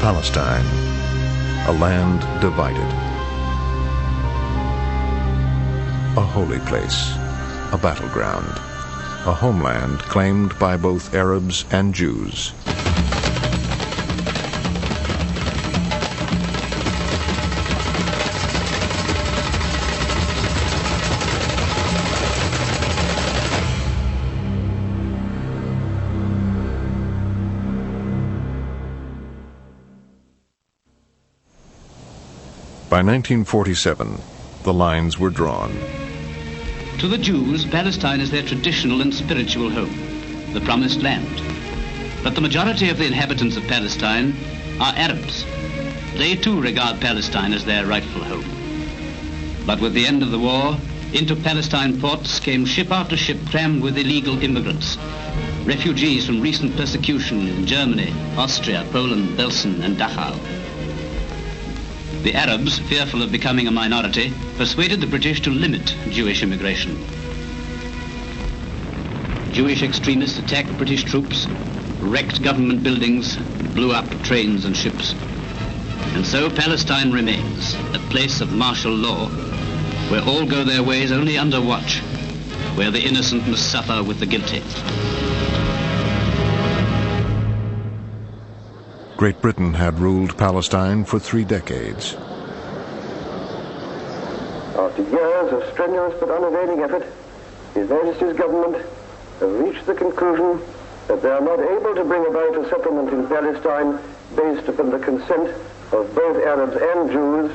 Palestine, a land divided. A holy place, a battleground, a homeland claimed by both Arabs and Jews. By 1947, the lines were drawn. To the Jews, Palestine is their traditional and spiritual home, the promised land. But the majority of the inhabitants of Palestine are Arabs. They too regard Palestine as their rightful home. But with the end of the war, into Palestine ports came ship after ship crammed with illegal immigrants, refugees from recent persecution in Germany, Austria, Poland, Belsen, and Dachau. The Arabs, fearful of becoming a minority, persuaded the British to limit Jewish immigration. Jewish extremists attacked British troops, wrecked government buildings, blew up trains and ships. And so Palestine remains a place of martial law, where all go their ways only under watch, where the innocent must suffer with the guilty. Great Britain had ruled Palestine for 3 decades. After years of strenuous but unavailing effort, His Majesty's government have reached the conclusion that they are not able to bring about a settlement in Palestine based upon the consent of both Arabs and Jews,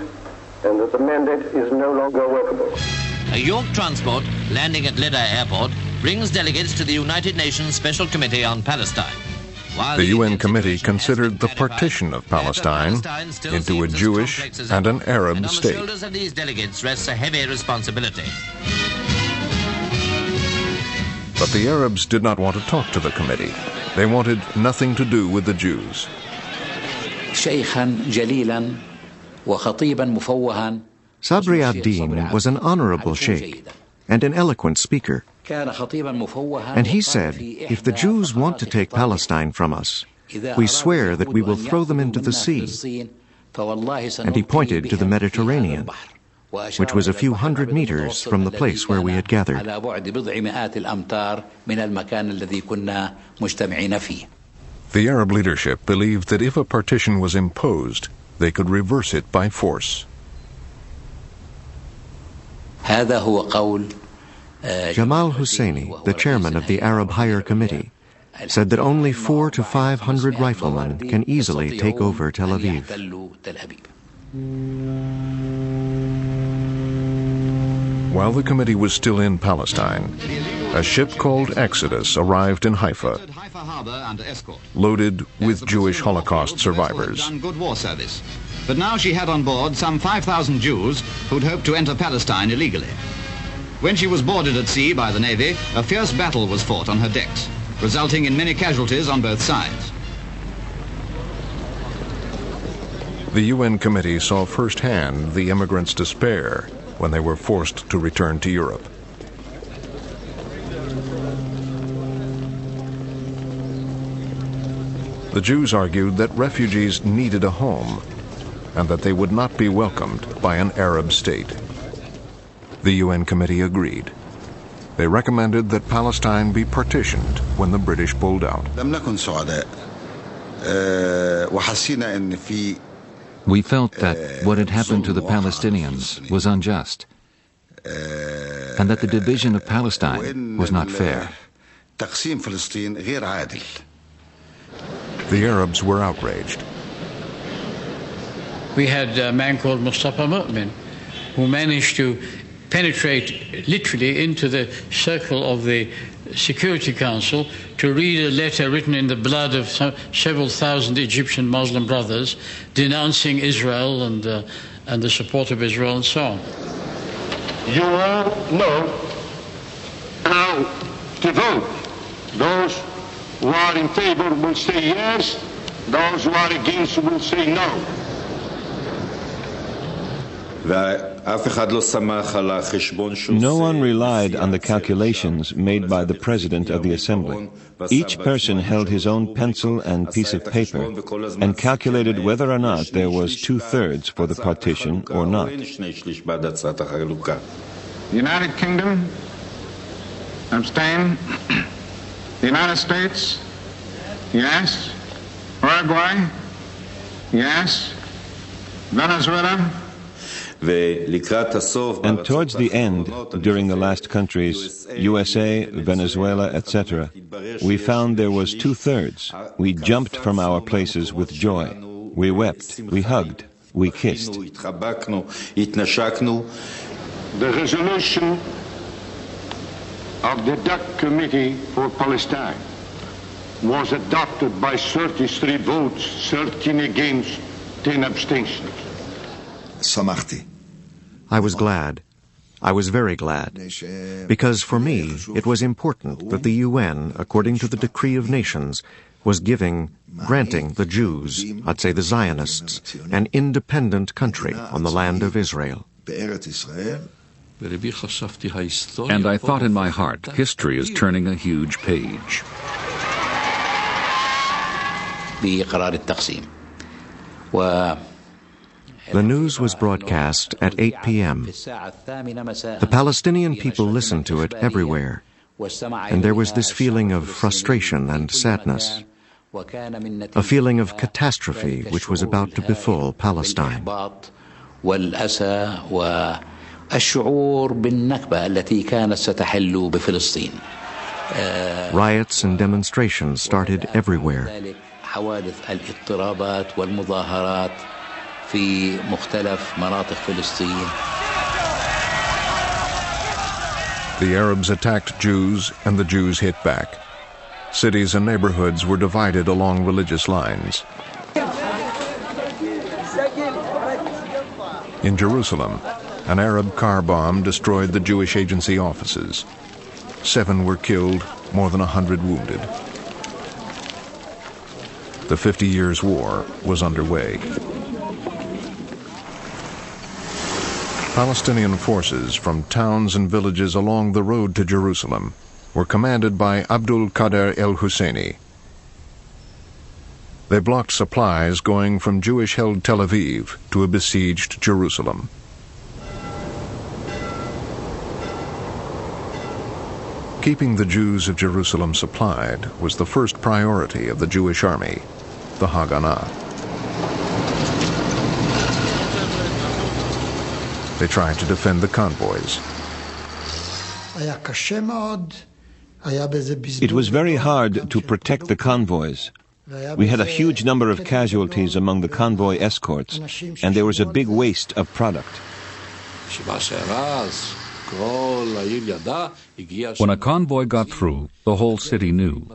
and that the mandate is no longer workable. A York transport landing at Leda Airport brings delegates to the United Nations Special Committee on Palestine. The UN committee considered the partition of Palestine into a Jewish and an Arab state. On the shoulders of these delegates rests a heavy responsibility. But the Arabs did not want to talk to the committee. They wanted nothing to do with the Jews. Sabri ad-Din was an honorable sheikh and an eloquent speaker. And he said, if the Jews want to take Palestine from us, we swear that we will throw them into the sea. And he pointed to the Mediterranean, which was a few hundred meters from the place where we had gathered. The Arab leadership believed that if a partition was imposed, they could reverse it by force. Jamal Husseini, the chairman of the Arab Higher Committee, said that only 400 to 500 riflemen can easily take over Tel Aviv. While the committee was still in Palestine, a ship called Exodus arrived in Haifa, loaded with Jewish Holocaust survivors. Good war service. But now she had on board some 5,000 Jews who'd hoped to enter Palestine illegally. When she was boarded at sea by the Navy, a fierce battle was fought on her decks, resulting in many casualties on both sides. The UN committee saw firsthand the immigrants' despair when they were forced to return to Europe. The Jews argued that refugees needed a home and that they would not be welcomed by an Arab state. The UN committee agreed. They recommended that Palestine be partitioned when the British pulled out. We felt that what had happened to the Palestinians was unjust, and that the division of Palestine was not fair. The Arabs were outraged. We had a man called Mustafa Mu'min who managed to penetrate literally into the circle of the Security Council to read a letter written in the blood of several thousand Egyptian Muslim brothers denouncing Israel and the support of Israel and so on. You all know how to vote. Those who are in favor will say yes, those who are against will say no. The No one relied on the calculations made by the President of the Assembly. Each person held his own pencil and piece of paper and calculated whether or not there was 2/3 for the partition or not. The United Kingdom, abstain. The United States, yes. Uruguay, yes. Venezuela. And towards the end, during the last countries, USA, Venezuela, etc., we found there was 2/3. We jumped from our places with joy. We wept, we hugged, we kissed. The resolution of the DAC Committee for Palestine was adopted by 33 votes, 13 against, 10 abstentions. I was glad. I was very glad. Because for me, it was important that the UN, according to the Decree of Nations, was granting the Jews, I'd say the Zionists, an independent country on the land of Israel. And I thought in my heart, history is turning a huge page. The news was broadcast at 8 p.m. The Palestinian people listened to it everywhere, and there was this feeling of frustration and sadness, a feeling of catastrophe which was about to befall Palestine. Riots and demonstrations started everywhere. The Arabs attacked Jews and the Jews hit back. Cities and neighborhoods were divided along religious lines. In Jerusalem, an Arab car bomb destroyed the Jewish agency offices. 7 were killed, more than 100 wounded. The 50 Years' War was underway. Palestinian forces from towns and villages along the road to Jerusalem were commanded by Abdul Qadir el-Husseini. They blocked supplies going from Jewish-held Tel Aviv to a besieged Jerusalem. Keeping the Jews of Jerusalem supplied was the first priority of the Jewish army, the Haganah. They tried to defend the convoys. It was very hard to protect the convoys. We had a huge number of casualties among the convoy escorts, and there was a big waste of product. When a convoy got through, the whole city knew.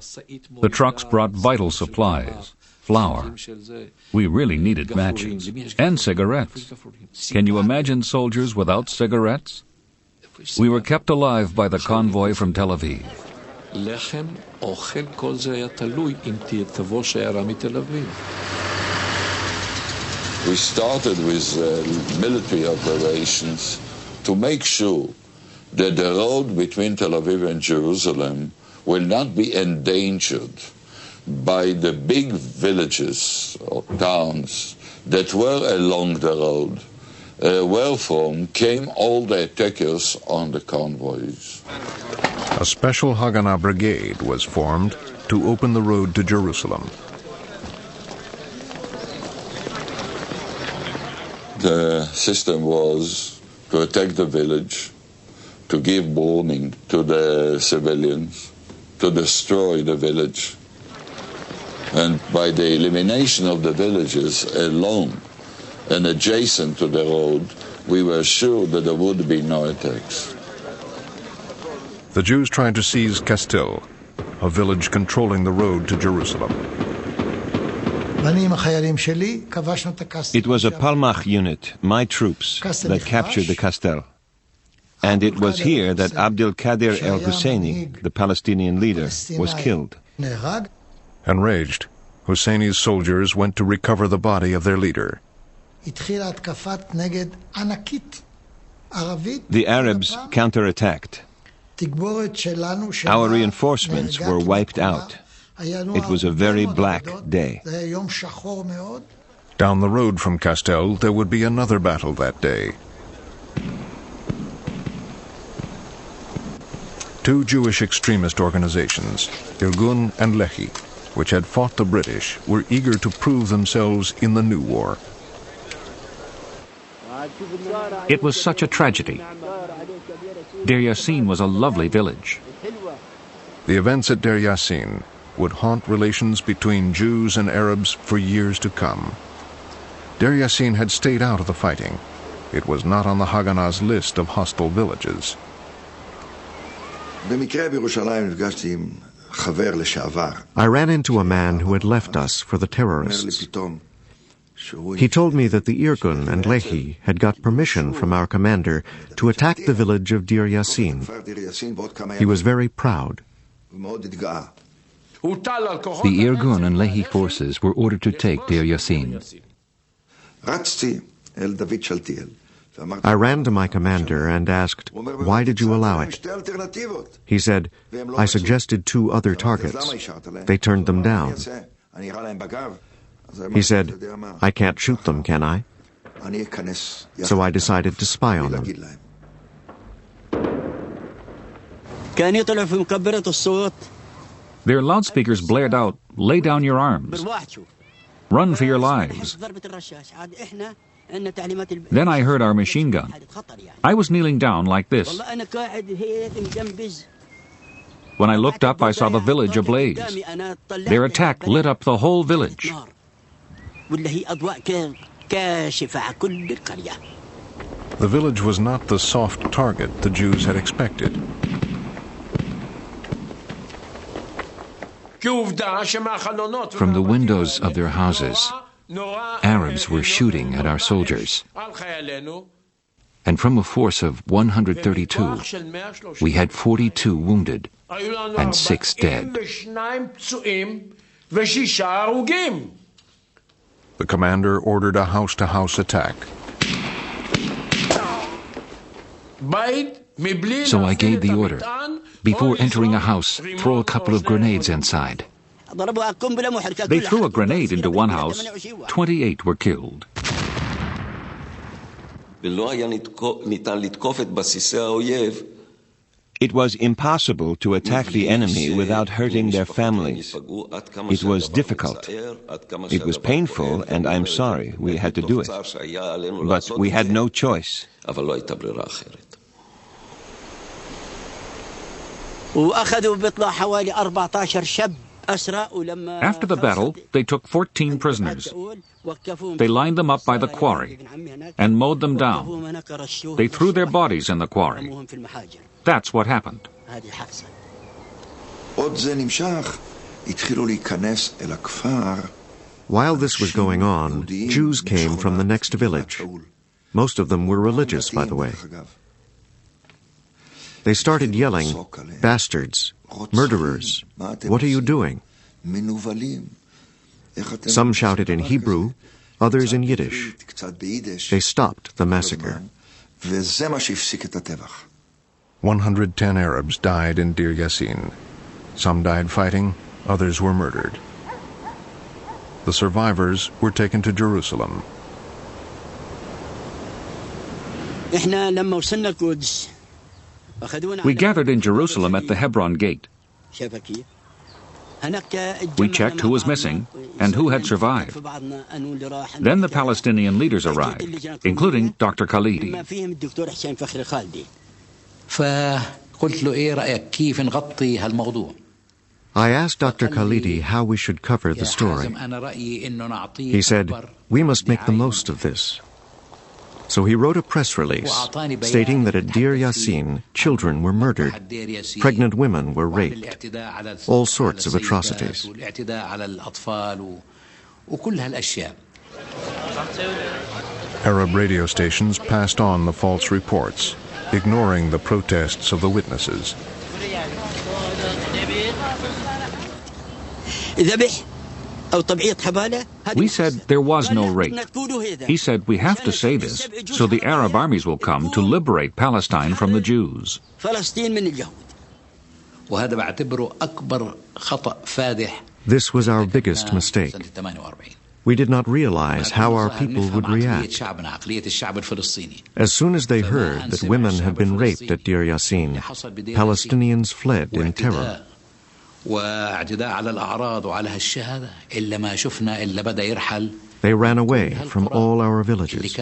The trucks brought vital supplies, flour. We really needed matches and cigarettes. Can you imagine soldiers without cigarettes? We were kept alive by the convoy from Tel Aviv. We started with military operations to make sure that the road between Tel Aviv and Jerusalem will not be endangered by the big villages or towns that were along the road, wherefrom came all the attackers on the convoys. A special Haganah brigade was formed to open the road to Jerusalem. The system was to attack the village, to give warning to the civilians, to destroy the village. And by the elimination of the villages alone and adjacent to the road, we were sure that there would be no attacks. The Jews tried to seize Kastil, a village controlling the road to Jerusalem. It was a Palmach unit, my troops, that captured the Kastel. And it was here that Abdul Qadir el-Husseini, the Palestinian leader, was killed. Enraged, Husseini's soldiers went to recover the body of their leader. The Arabs counterattacked. Our reinforcements were wiped out. It was a very black day. Down the road from Castel, there would be another battle that day. Two Jewish extremist organizations, Irgun and Lehi, which had fought the British, were eager to prove themselves in the new war. It was such a tragedy. Deir Yassin was a lovely village. The events at Deir Yassin would haunt relations between Jews and Arabs for years to come. Deir Yassin had stayed out of the fighting. It was not on the Haganah's list of hostile villages. I ran into a man who had left us for the terrorists. He told me that the Irgun and Lehi had got permission from our commander to attack the village of Deir Yassin. He was very proud. The Irgun and Lehi forces were ordered to take Deir Yassin. I ran to my commander and asked, "Why did you allow it?" He said, "I suggested two other targets. They turned them down." He said, "I can't shoot them, can I?" So I decided to spy on them. Their loudspeakers blared out, "Lay down your arms. Run for your lives." Then I heard our machine gun. I was kneeling down like this. When I looked up, I saw the village ablaze. Their attack lit up the whole village. The village was not the soft target the Jews had expected. From the windows of their houses, Arabs were shooting at our soldiers. And from a force of 132, we had 42 wounded and 6 dead. The commander ordered a house-to-house attack. So I gave the order, before entering a house, throw a couple of grenades inside. They threw a grenade into one house. 28 were killed. It was impossible to attack the enemy without hurting their families. It was difficult. It was painful, and I'm sorry we had to do it. But we had no choice. After the battle, they took 14 prisoners. They lined them up by the quarry and mowed them down. They threw their bodies in the quarry. That's what happened. While this was going on, Jews came from the next village. Most of them were religious, by the way. They started yelling, "Bastards! Murderers! What are you doing?" Some shouted in Hebrew, others in Yiddish. They stopped the massacre. 110 Arabs died in Deir Yassin. Some died fighting, others were murdered. The survivors were taken to Jerusalem. We gathered in Jerusalem at the Hebron gate. We checked who was missing and who had survived. Then the Palestinian leaders arrived, including Dr. Khalidi. I asked Dr. Khalidi how we should cover the story. He said, "We must make the most of this." So he wrote a press release stating that at Deir Yassin, children were murdered, pregnant women were raped, all sorts of atrocities. Arab radio stations passed on the false reports, ignoring the protests of the We said there was no rape. He said we have to say this so the Arab armies will come to liberate Palestine from the Jews. This was our biggest mistake. We did not realize how our people would react. As soon as they heard that women had been raped at Deir Yassin, Palestinians fled in terror. They ran away from all our villages.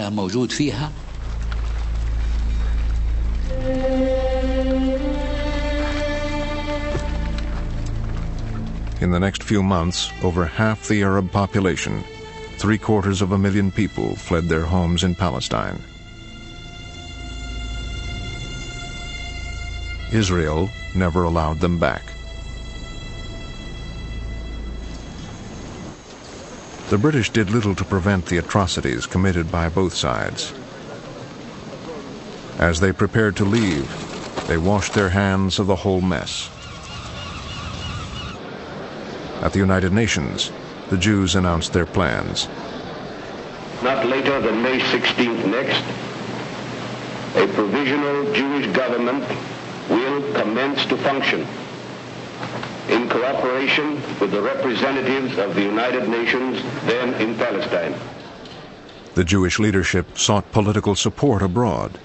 In the next few months, over half the Arab population, 750,000 people, fled their homes in Palestine. Israel never allowed them back. The British did little to prevent the atrocities committed by both sides. As they prepared to leave, they washed their hands of the whole mess. At the United Nations, the Jews announced their plans. Not later than May 16th next, a provisional Jewish government will commence to function in cooperation with the representatives of the United Nations then in Palestine. The Jewish leadership sought political support abroad.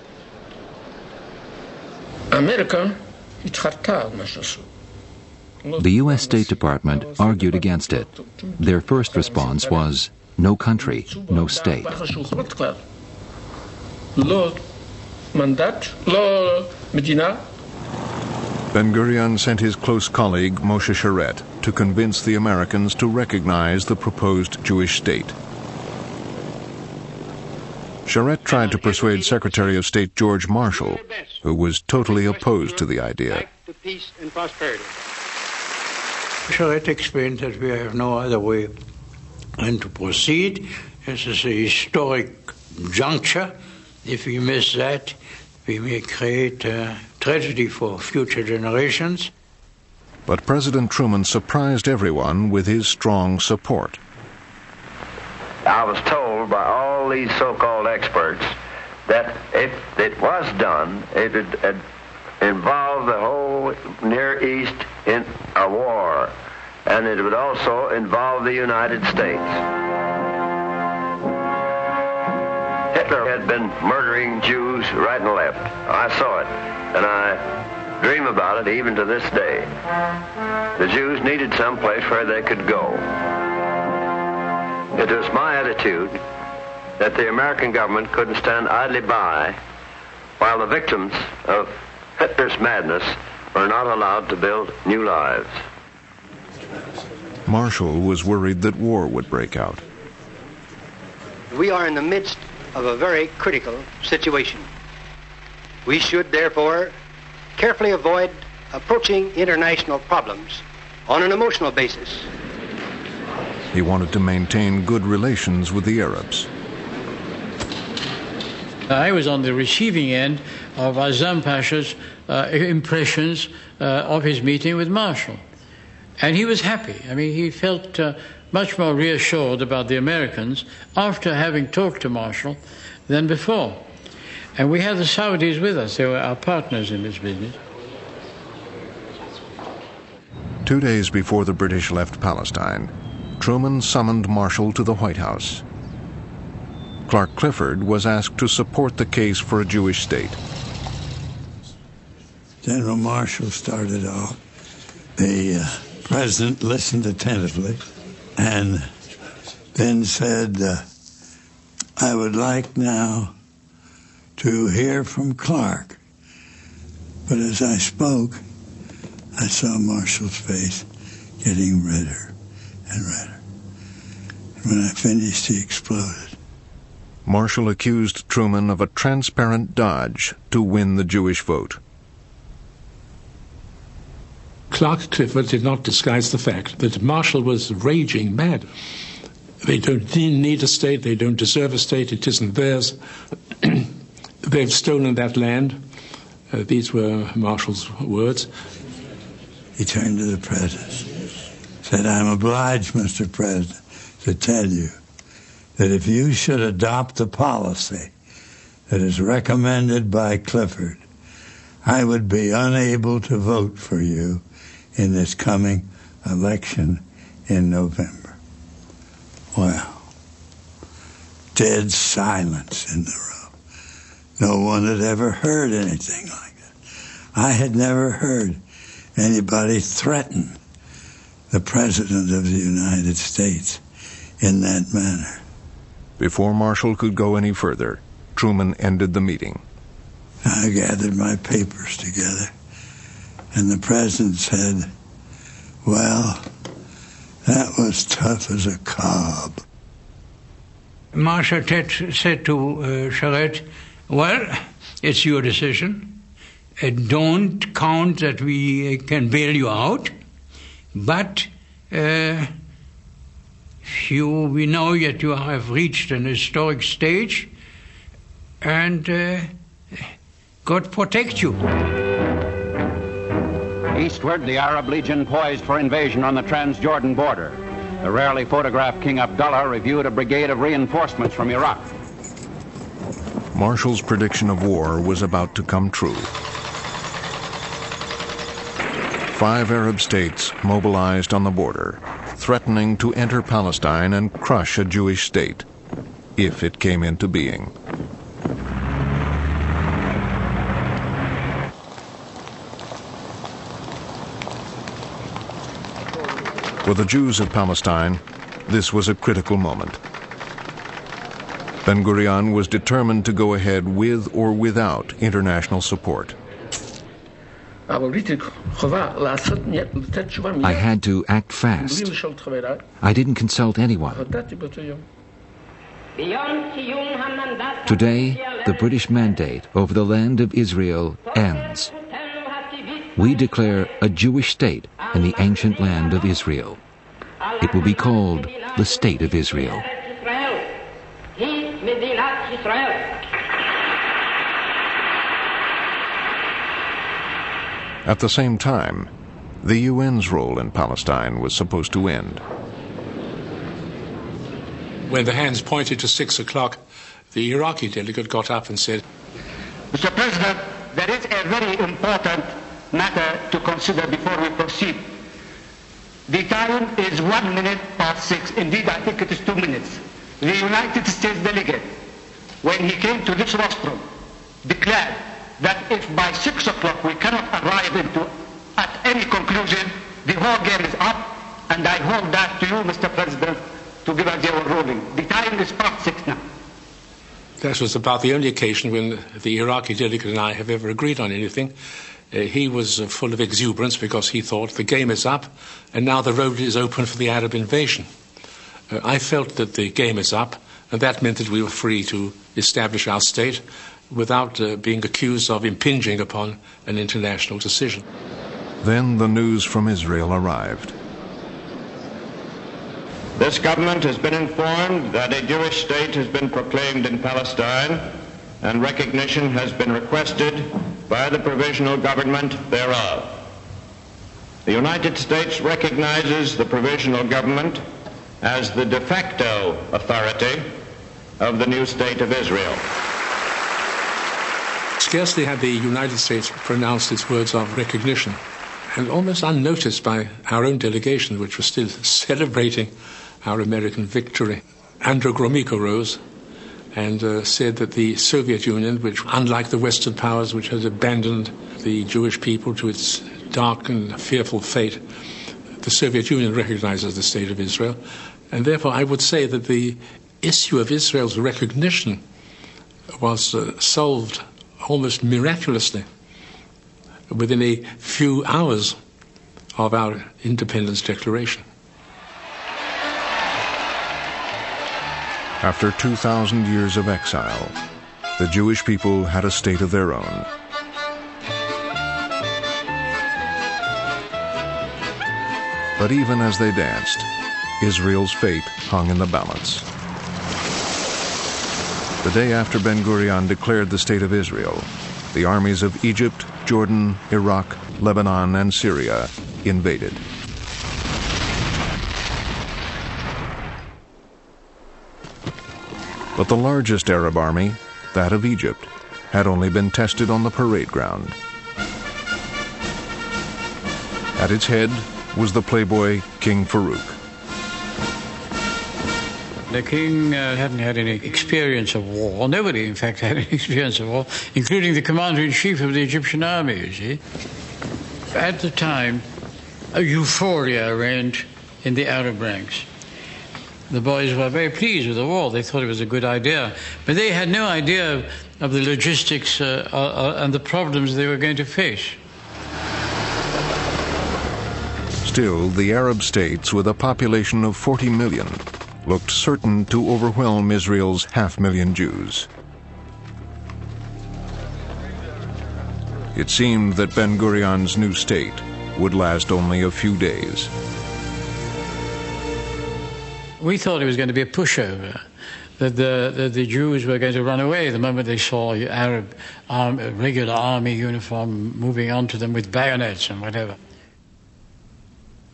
The U.S. State Department argued against it. Their first response was, no country, no state. Ben-Gurion sent his close colleague Moshe Sharett to convince the Americans to recognize the proposed Jewish state. Sharett tried to persuade Secretary of State George Marshall, who was totally opposed to the idea. Sharett explained that we have no other way than to proceed. This is a historic juncture. If we miss that, we may create a tragedy for future generations. But President Truman surprised everyone with his strong support. I was told by all these so-called experts that if it was done, it would involve the whole Near East in a war, and it would also involve the United States. Hitler had been murdering Jews right and left. I saw it, and I dream about it even to this day. The Jews needed some place where they could go. It was my attitude that the American government couldn't stand idly by while the victims of Hitler's madness were not allowed to build new lives. Marshall was worried that war would break out. We are in the midst of a very critical situation. We should, therefore, carefully avoid approaching international problems on an emotional basis. He wanted to maintain good relations with the Arabs. I was on the receiving end of Azam Pasha's impressions of his meeting with Marshall. And he was happy. I mean, he felt much more reassured about the Americans after having talked to Marshall than before. And we had the Saudis with us. They were our partners in this business. 2 days before the British left Palestine, Truman summoned Marshall to the White House. Clark Clifford was asked to support the case for a Jewish state. General Marshall started off. The president listened attentively and then said, I would like now to hear from Clark. But as I spoke, I saw Marshall's face getting redder and redder. And when I finished, he exploded. Marshall accused Truman of a transparent dodge to win the Jewish vote. Clark Clifford did not disguise the fact that Marshall was raging mad. They don't need a state, they don't deserve a state, it isn't theirs. They've stolen that land. These were Marshall's words. He turned to the president, said, I'm obliged, Mr. President, to tell you that if you should adopt the policy that is recommended by Clifford, I would be unable to vote for you in this coming election in November. Well, dead silence in the room. No one had ever heard anything like that. I had never heard anybody threaten the President of the United States in that manner. Before Marshall could go any further, Truman ended the meeting. I gathered my papers together, and the President said, well, that was tough as a cob. Marshal said to Charette, well, it's your decision. Don't count that we can bail you out, but we know that you have reached an historic stage, and God protect you. Eastward, the Arab Legion poised for invasion on the Transjordan border. The rarely photographed King Abdullah reviewed a brigade of reinforcements from Iraq. Marshall's prediction of war was about to come true. 5 Arab states mobilized on the border, threatening to enter Palestine and crush a Jewish state, if it came into being. For the Jews of Palestine, this was a critical moment. Ben-Gurion was determined to go ahead with or without international support. I had to act fast. I didn't consult anyone. Today, the British mandate over the land of Israel ends. We declare a Jewish state in the ancient land of Israel. It will be called the State of Israel. At the same time, the UN's role in Palestine was supposed to end. When the hands pointed to 6 o'clock, the Iraqi delegate got up and said, Mr. President, there is a very important matter to consider before we proceed. The time is 1 minute past 6. Indeed, I think it is 2 minutes. The United States delegate, when he came to this rostrum, declared that if by 6 o'clock we cannot arrive at any conclusion, the whole game is up, and I hold that to you, Mr. President, to give us your ruling. The time is past 6 now. That was about the only occasion when the Iraqi delegate and I have ever agreed on anything. He was full of exuberance because he thought the game is up and now the road is open for the Arab invasion. I felt that the game is up, and that meant that we were free to establish our state without being accused of impinging upon an international decision. Then the news from Israel arrived. This government has been informed that a Jewish state has been proclaimed in Palestine, and recognition has been requested by the provisional government thereof. The United States recognizes the provisional government as the de facto authority of the new state of Israel. Scarcely had the United States pronounced its words of recognition, and almost unnoticed by our own delegation, which was still celebrating our American victory, Andrew Gromyko rose and said that the Soviet Union, which, unlike the Western powers which had abandoned the Jewish people to its dark and fearful fate, the Soviet Union recognizes the State of Israel. And therefore I would say that the issue of Israel's recognition was solved almost miraculously within a few hours of our independence declaration. After 2,000 years of exile, the Jewish people had a state of their own. But even as they danced, Israel's fate hung in the balance. The day after Ben-Gurion declared the State of Israel, the armies of Egypt, Jordan, Iraq, Lebanon, and Syria invaded. But the largest Arab army, that of Egypt, had only been tested on the parade ground. At its head was the playboy King Farouk. The king hadn't had any experience of war. Nobody, in fact, had any experience of war, including the commander-in-chief of the Egyptian army, you see. At the time, a euphoria reigned in the Arab ranks. The boys were very pleased with the war. They thought it was a good idea. But they had no idea of the logistics and the problems they were going to face. Still, the Arab states, with a population of 40 million, looked certain to overwhelm Israel's 500,000 Jews. It seemed that Ben-Gurion's new state would last only a few days. We thought it was going to be a pushover, that the Jews were going to run away the moment they saw Arab regular army uniform moving onto them with bayonets and whatever.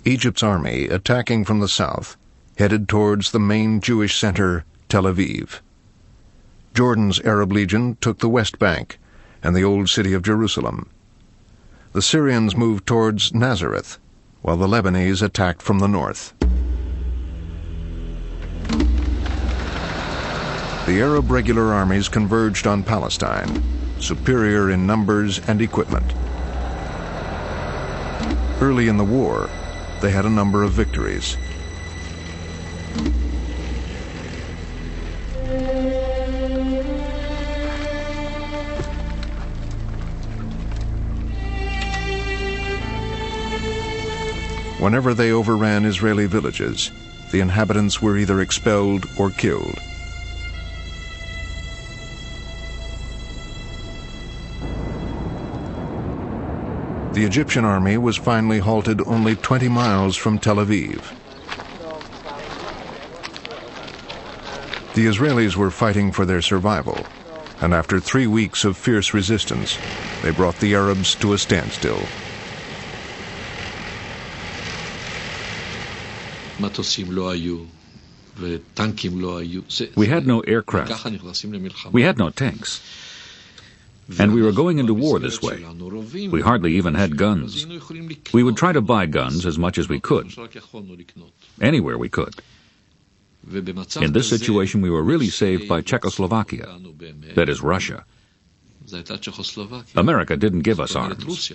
Egypt's army, attacking from the south, headed towards the main Jewish center, Tel Aviv. Jordan's Arab Legion took the West Bank and the old city of Jerusalem. The Syrians moved towards Nazareth, while the Lebanese attacked from the north. The Arab regular armies converged on Palestine, superior in numbers and equipment. Early in the war, they had a number of victories. Whenever they overran Israeli villages, the inhabitants were either expelled or killed. The Egyptian army was finally halted only 20 miles from Tel Aviv. The Israelis were fighting for their survival, and after 3 weeks of fierce resistance, they brought the Arabs to a standstill. We had no aircraft. We had no tanks. And we were going into war this way. We hardly even had guns. We would try to buy guns as much as we could, anywhere we could. In this situation, we were really saved by Czechoslovakia, that is Russia. America didn't give us arms.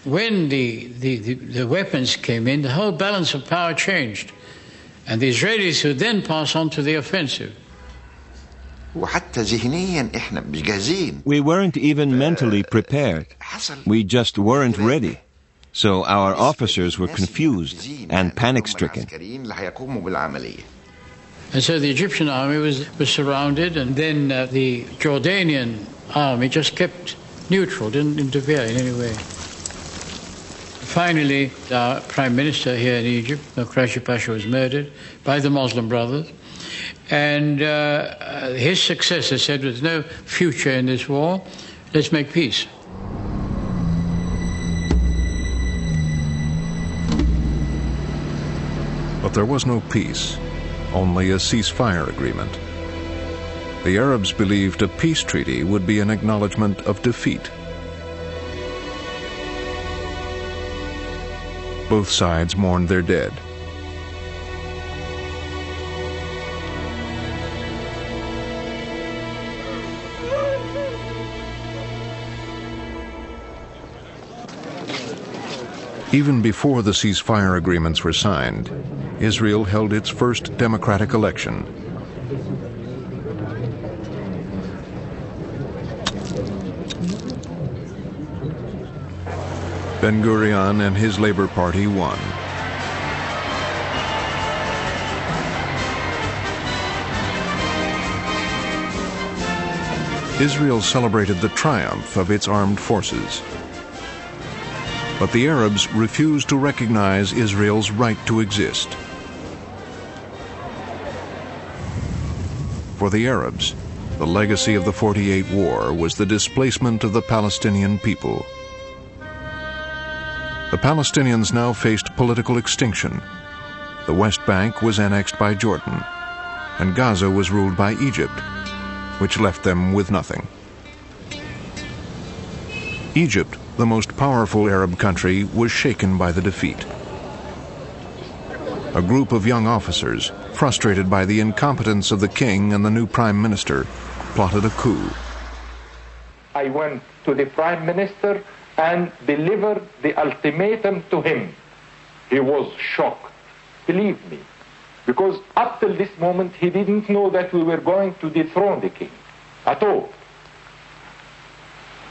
When the weapons came in, the whole balance of power changed. And the Israelis would then pass on to the offensive. We weren't even mentally prepared. We just weren't ready. So our officers were confused and panic-stricken. And so the Egyptian army was surrounded, and then the Jordanian army just kept neutral, didn't interfere in any way. Finally, our prime minister here in Egypt, Krashi Pasha, was murdered by the Muslim Brothers. And his successor said, there's no future in this war, let's make peace. But there was no peace, only a ceasefire agreement. The Arabs believed a peace treaty would be an acknowledgement of defeat. Both sides mourned their dead. Even before the ceasefire agreements were signed, Israel held its first democratic election. Ben-Gurion and his Labor Party won. Israel celebrated the triumph of its armed forces. But the Arabs refused to recognize Israel's right to exist. For the Arabs, the legacy of the 48 War was the displacement of the Palestinian people. The Palestinians now faced political extinction. The West Bank was annexed by Jordan, and Gaza was ruled by Egypt, which left them with nothing. Egypt, the most powerful Arab country, was shaken by the defeat. A group of young officers, frustrated by the incompetence of the king and the new prime minister, plotted a coup. I went to the prime minister and delivered the ultimatum to him. He was shocked, believe me, because up till this moment he didn't know that we were going to dethrone the king at all.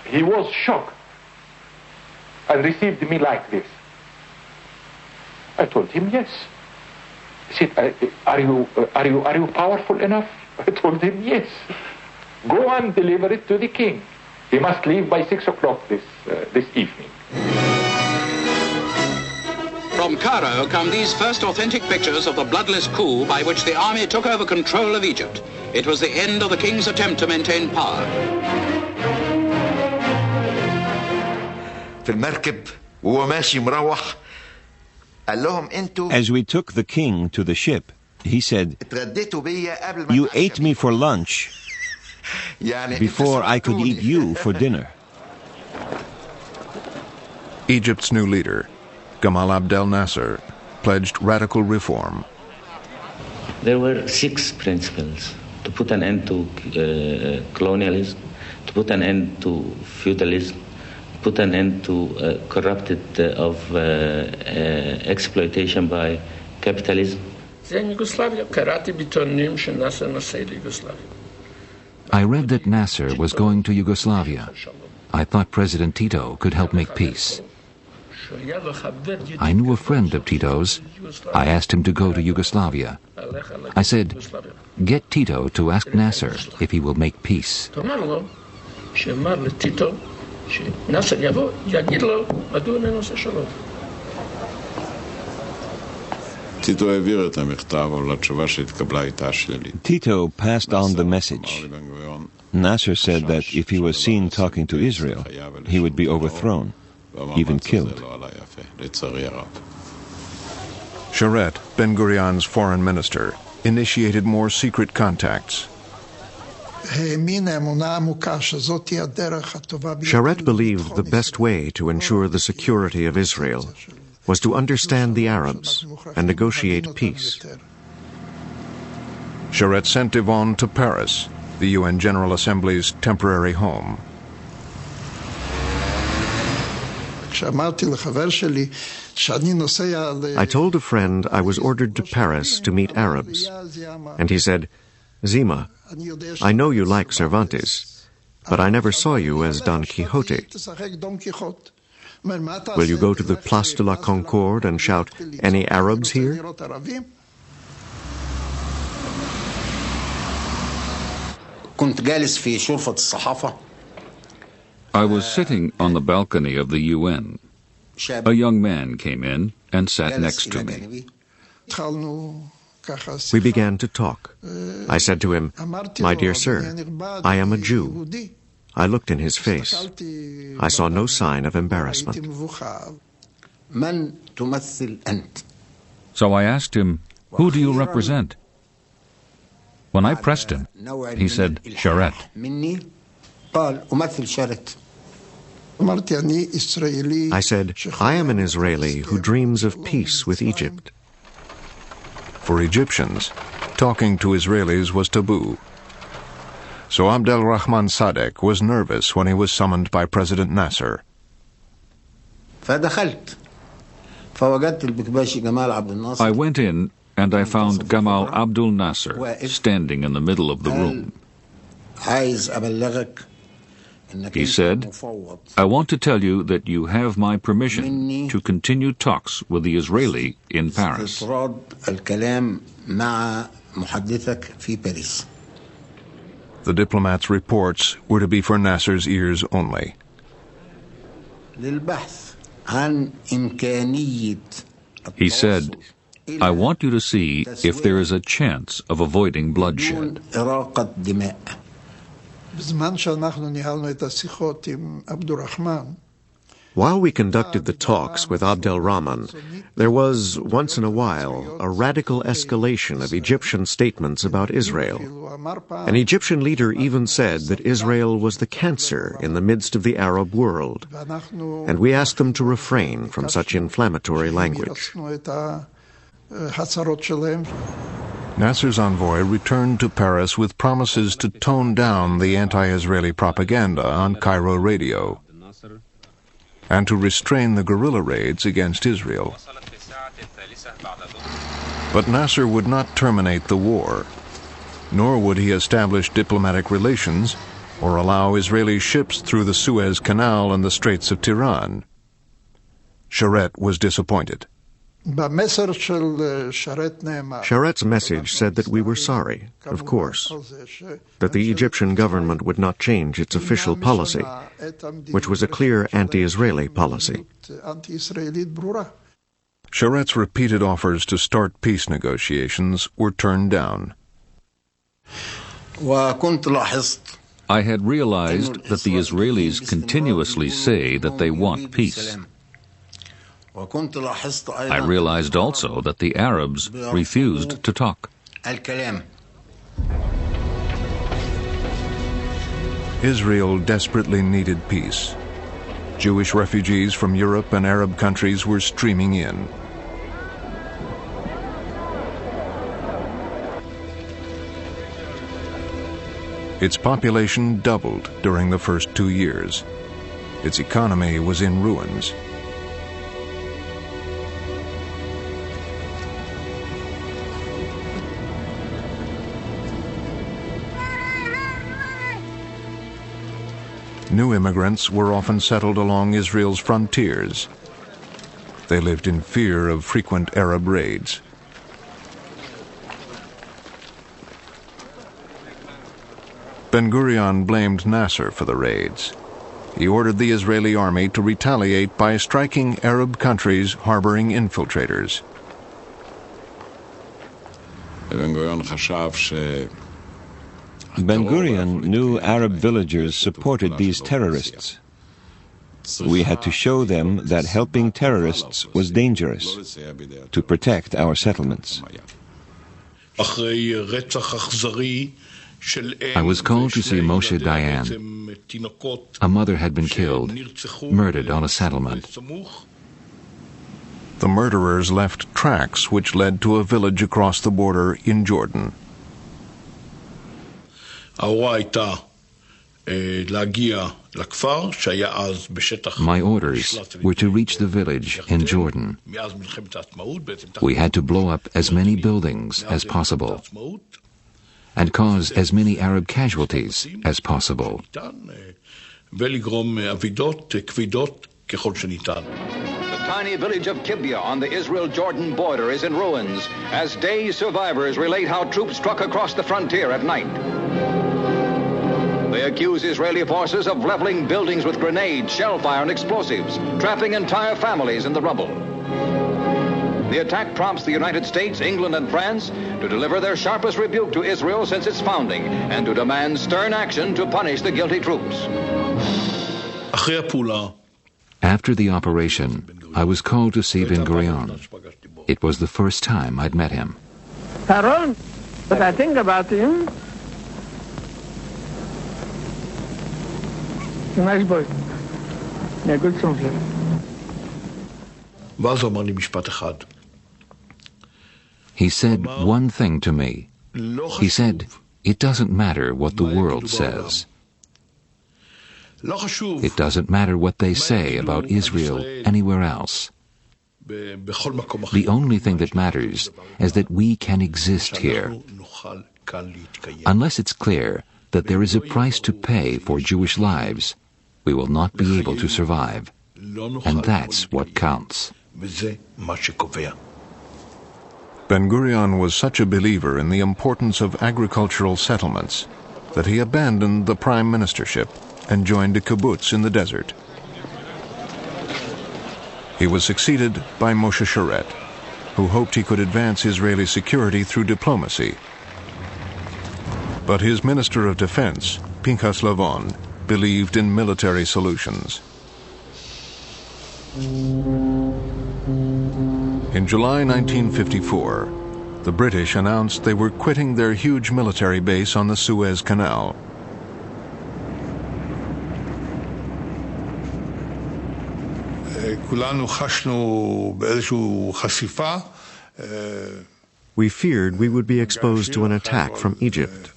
He was shocked and received me like this. I told him yes. He said, are you powerful enough? I told him yes. Go and deliver it to the king. He must leave by 6 o'clock this evening. From Cairo come these first authentic pictures of the bloodless coup by which the army took over control of Egypt. It was the end of the king's attempt to maintain power. As we took the king to the ship, he said, "You ate me for lunch before I could eat you for dinner." Egypt's new leader, Gamal Abdel Nasser, pledged radical reform. There were 6 principles: to put an end to colonialism, to put an end to feudalism, put an end to corrupted of exploitation by capitalism. I read that Nasser was going to Yugoslavia. I thought President Tito could help make peace. I knew a friend of Tito's. I asked him to go to Yugoslavia. I said, "Get Tito to ask Nasser if he will make peace." Tito passed on the message. Nasser said that if he was seen talking to Israel, he would be overthrown, even killed. Sharet, Ben-Gurion's foreign minister, initiated more secret contacts. Sharet believed the best way to ensure the security of Israel was to understand the Arabs and negotiate peace. Sharet sent Yvonne to Paris, the UN General Assembly's temporary home. I told a friend I was ordered to Paris to meet Arabs, and he said, "Zima, I know you like Cervantes, but I never saw you as Don Quixote. Will you go to the Place de la Concorde and shout, 'Any Arabs here?'" I was sitting on the balcony of the UN. A young man came in and sat next to me. We began to talk. I said to him, "My dear sir, I am a Jew." I looked in his face. I saw no sign of embarrassment. So I asked him, "Who do you represent?" When I pressed him, he said, "Sharet." I said, "I am an Israeli who dreams of peace with Egypt." For Egyptians, talking to Israelis was taboo. So Abdel Rahman Sadek was nervous when he was summoned by President Nasser. I went in and I found Gamal Abdel Nasser standing in the middle of the room. He said, "I want to tell you that you have my permission to continue talks with the Israeli in Paris." The diplomat's reports were to be for Nasser's ears only. He said, I want you to see if there is a chance of avoiding bloodshed. While we conducted the talks with Abdel Rahman, there was, once in a while, a radical escalation of Egyptian statements about Israel. An Egyptian leader even said that Israel was the cancer in the midst of the Arab world, and we asked them to refrain from such inflammatory language. Nasser's envoy returned to Paris with promises to tone down the anti-Israeli propaganda on Cairo radio and to restrain the guerrilla raids against Israel. But Nasser would not terminate the war, nor would he establish diplomatic relations or allow Israeli ships through the Suez Canal and the Straits of Tiran. Sharet was disappointed. Sharet's message said that we were sorry, of course, that the Egyptian government would not change its official policy, which was a clear anti-Israeli policy. Sharet's repeated offers to start peace negotiations were turned down. I had realized that the Israelis continuously say that they want peace. I realized also that the Arabs refused to talk. Israel desperately needed peace. Jewish refugees from Europe and Arab countries were streaming in. Its population doubled during the first 2 years. Its economy was in ruins. New immigrants were often settled along Israel's frontiers. They lived in fear of frequent Arab raids. Ben-Gurion blamed Nasser for the raids. He ordered the Israeli army to retaliate by striking Arab countries harboring infiltrators. Ben-Gurion knew Arab villagers supported these terrorists. We had to show them that helping terrorists was dangerous, to protect our settlements. I was called to see Moshe Dayan. A mother had been killed, murdered on a settlement. The murderers left tracks which led to a village across the border in Jordan. My orders were to reach the village in Jordan. We had to blow up as many buildings as possible and cause as many Arab casualties as possible. The tiny village of Kibya on the Israel-Jordan border is in ruins as dazed survivors relate how troops struck across the frontier at night. They accuse Israeli forces of leveling buildings with grenades, shellfire, and explosives, trapping entire families in the rubble. The attack prompts the United States, England, and France to deliver their sharpest rebuke to Israel since its founding and to demand stern action to punish the guilty troops. After the operation, I was called to see Ben-Gurion. It was the first time I'd met him. Aaron, what I think about him, he's a nice boy. A good soldier. He said one thing to me. He said, "It doesn't matter what the world says. It doesn't matter what they say about Israel anywhere else. The only thing that matters is that we can exist here. Unless it's clear that there is a price to pay for Jewish lives, we will not be able to survive. And that's what counts." Ben-Gurion was such a believer in the importance of agricultural settlements that he abandoned the prime ministership and joined a kibbutz in the desert. He was succeeded by Moshe Sharet. who hoped he could advance Israeli security through diplomacy. But his Minister of Defense, Pinchas Lavon, believed in military solutions. In July 1954, the British announced they were quitting their huge military base on the Suez Canal. We feared we would be exposed to an attack from Egypt.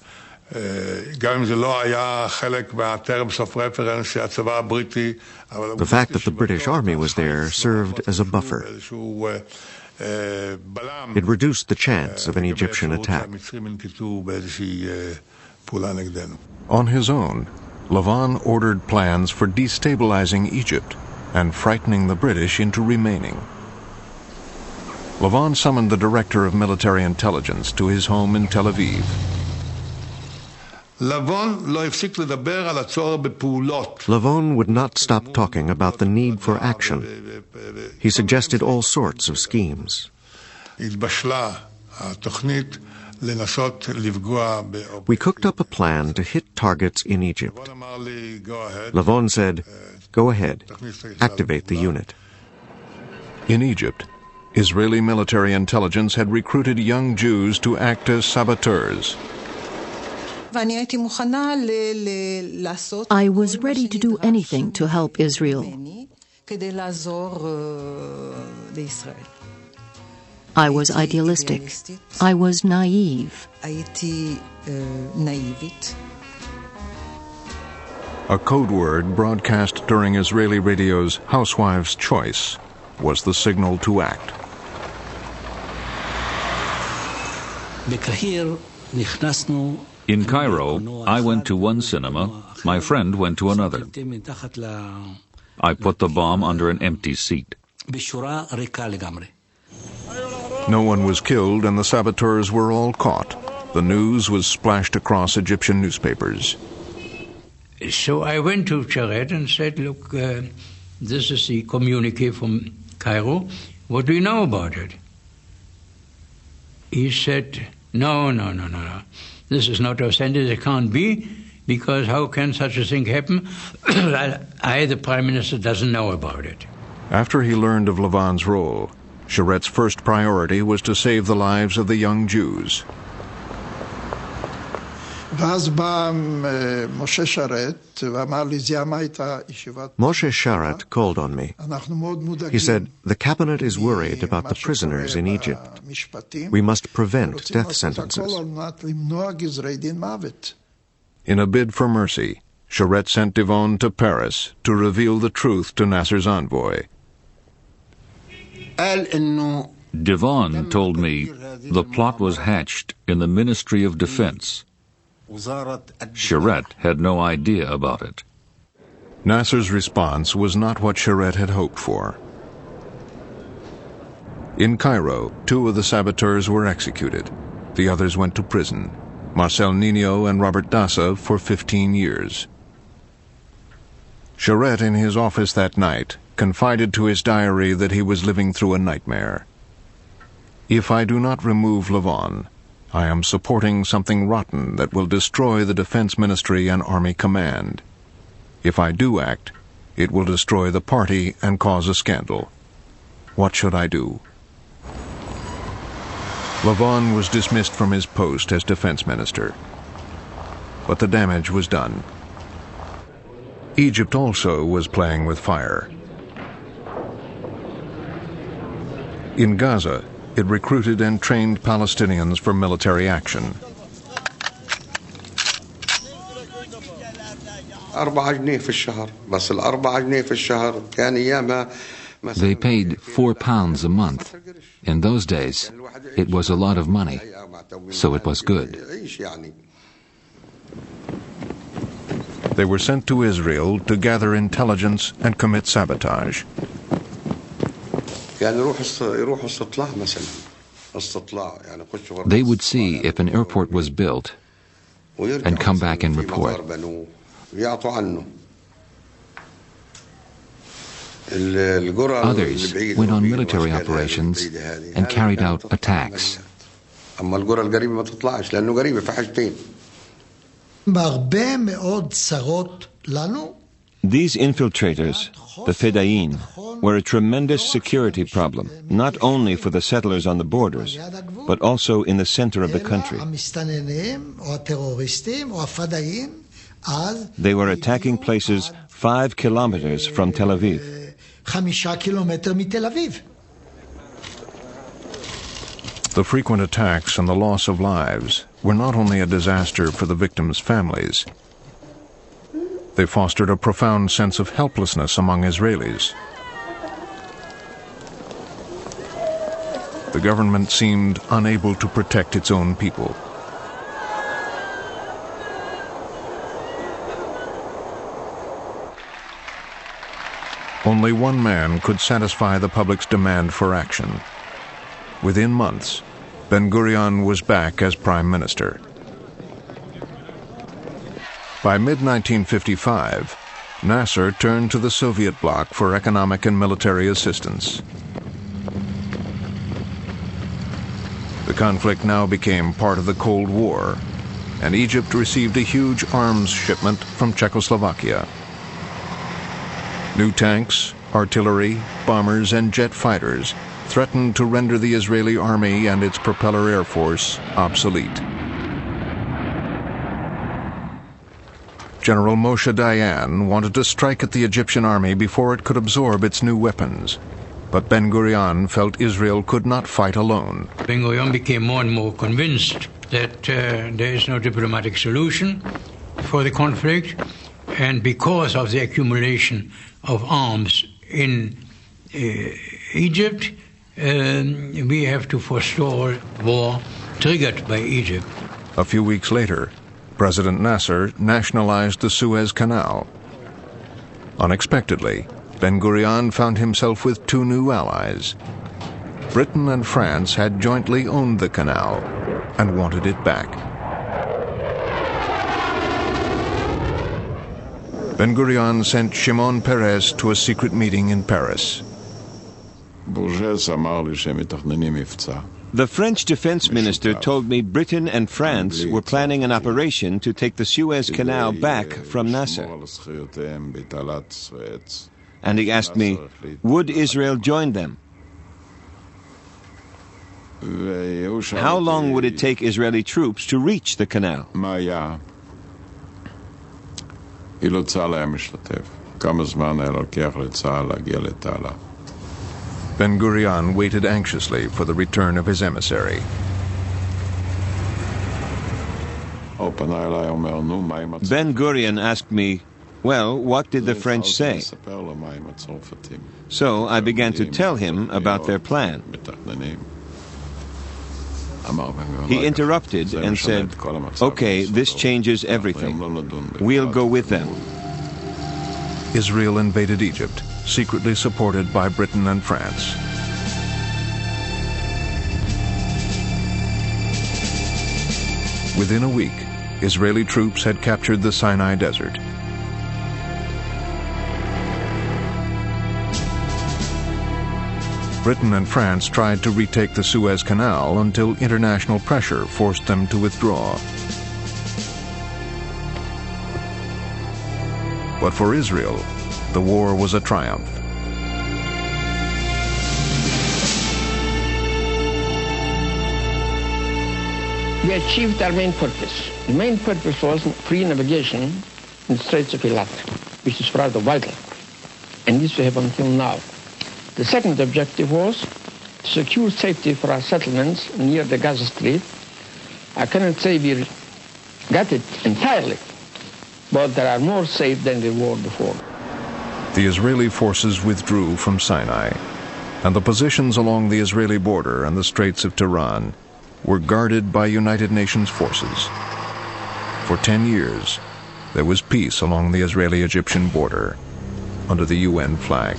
The fact that the British Army was there served as a buffer. It reduced the chance of an Egyptian attack. On his own, Lavon ordered plans for destabilizing Egypt and frightening the British into remaining. Lavon summoned the director of military intelligence to his home in Tel Aviv. Lavon would not stop talking about the need for action. He suggested all sorts of schemes. We cooked up a plan to hit targets in Egypt. Lavon said, "Go ahead, activate the unit." In Egypt, Israeli military intelligence had recruited young Jews to act as saboteurs. I was ready to do anything to help Israel. I was idealistic. I was naive. A code word broadcast during Israeli radio's Housewives' Choice was the signal to act. In Cairo, I went to one cinema, my friend went to another. I put the bomb under an empty seat. No one was killed and the saboteurs were all caught. The news was splashed across Egyptian newspapers. So I went to Sharet and said, look, this is the communique from Cairo. What do you know about it? He said, no. This is not authentic. It can't be, because how can such a thing happen? The Prime Minister, doesn't know about it. After he learned of Lavon's role, Sharet's first priority was to save the lives of the young Jews. Moshe Sharet called on me. He said, "The cabinet is worried about the prisoners in Egypt. We must prevent death sentences." In a bid for mercy, Sharet sent Devon to Paris to reveal the truth to Nasser's envoy. Devon told me the plot was hatched in the Ministry of Defense. Sharet had no idea about it. Nasser's response was not what Sharet had hoped for. In Cairo, 2 of the saboteurs were executed. The others went to prison, Marcel Nino and Robert Dassa for 15 years. Sharet, in his office that night, confided to his diary that he was living through a nightmare. "If I do not remove Lavon, I am supporting something rotten that will destroy the Defense Ministry and Army Command. If I do act, it will destroy the party and cause a scandal. What should I do?" Lavon was dismissed from his post as Defense Minister. But the damage was done. Egypt also was playing with fire. In Gaza, it recruited and trained Palestinians for military action. They paid £4 a month. In those days, it was a lot of money, so it was good. They were sent to Israel to gather intelligence and commit sabotage. They would see if an airport was built and come back and report. Others went on military operations and carried out attacks. These infiltrators, the Fedayeen, were a tremendous security problem, not only for the settlers on the borders, but also in the center of the country. They were attacking places 5 kilometers from Tel Aviv. The frequent attacks and the loss of lives were not only a disaster for the victims' families, they fostered a profound sense of helplessness among Israelis. The government seemed unable to protect its own people. Only one man could satisfy the public's demand for action. Within months, Ben-Gurion was back as Prime Minister. By mid-1955, Nasser turned to the Soviet bloc for economic and military assistance. The conflict now became part of the Cold War, and Egypt received a huge arms shipment from Czechoslovakia. New tanks, artillery, bombers, and jet fighters threatened to render the Israeli army and its propeller air force obsolete. General Moshe Dayan wanted to strike at the Egyptian army before it could absorb its new weapons. But Ben-Gurion felt Israel could not fight alone. Ben-Gurion became more and more convinced that there is no diplomatic solution for the conflict, and because of the accumulation of arms in Egypt, we have to forestall war triggered by Egypt. A few weeks later, President Nasser nationalized the Suez Canal. Unexpectedly, Ben-Gurion found himself with 2 new allies. Britain and France had jointly owned the canal and wanted it back. Ben-Gurion sent Shimon Peres to a secret meeting in Paris. The French defense minister told me Britain and France were planning an operation to take the Suez Canal back from Nasser. And he asked me, would Israel join them? How long would it take Israeli troops to reach the canal? Ben-Gurion waited anxiously for the return of his emissary. Ben-Gurion asked me, well, what did the French say? So I began to tell him about their plan. He interrupted and said, okay, this changes everything. We'll go with them. Israel invaded Egypt, secretly supported by Britain and France. Within a week, Israeli troops had captured the Sinai Desert. Britain and France tried to retake the Suez Canal until international pressure forced them to withdraw. But for Israel, the war was a triumph. We achieved our main purpose. The main purpose was free navigation in the Straits of Eilat, which is rather vital. And this we have until now. The second objective was to secure safety for our settlements near the Gaza Strip. I cannot say we got it entirely, but they are more safe than they were before. The Israeli forces withdrew from Sinai, and the positions along the Israeli border and the Straits of Tiran were guarded by United Nations forces. For 10 years, there was peace along the Israeli-Egyptian border under the UN flag.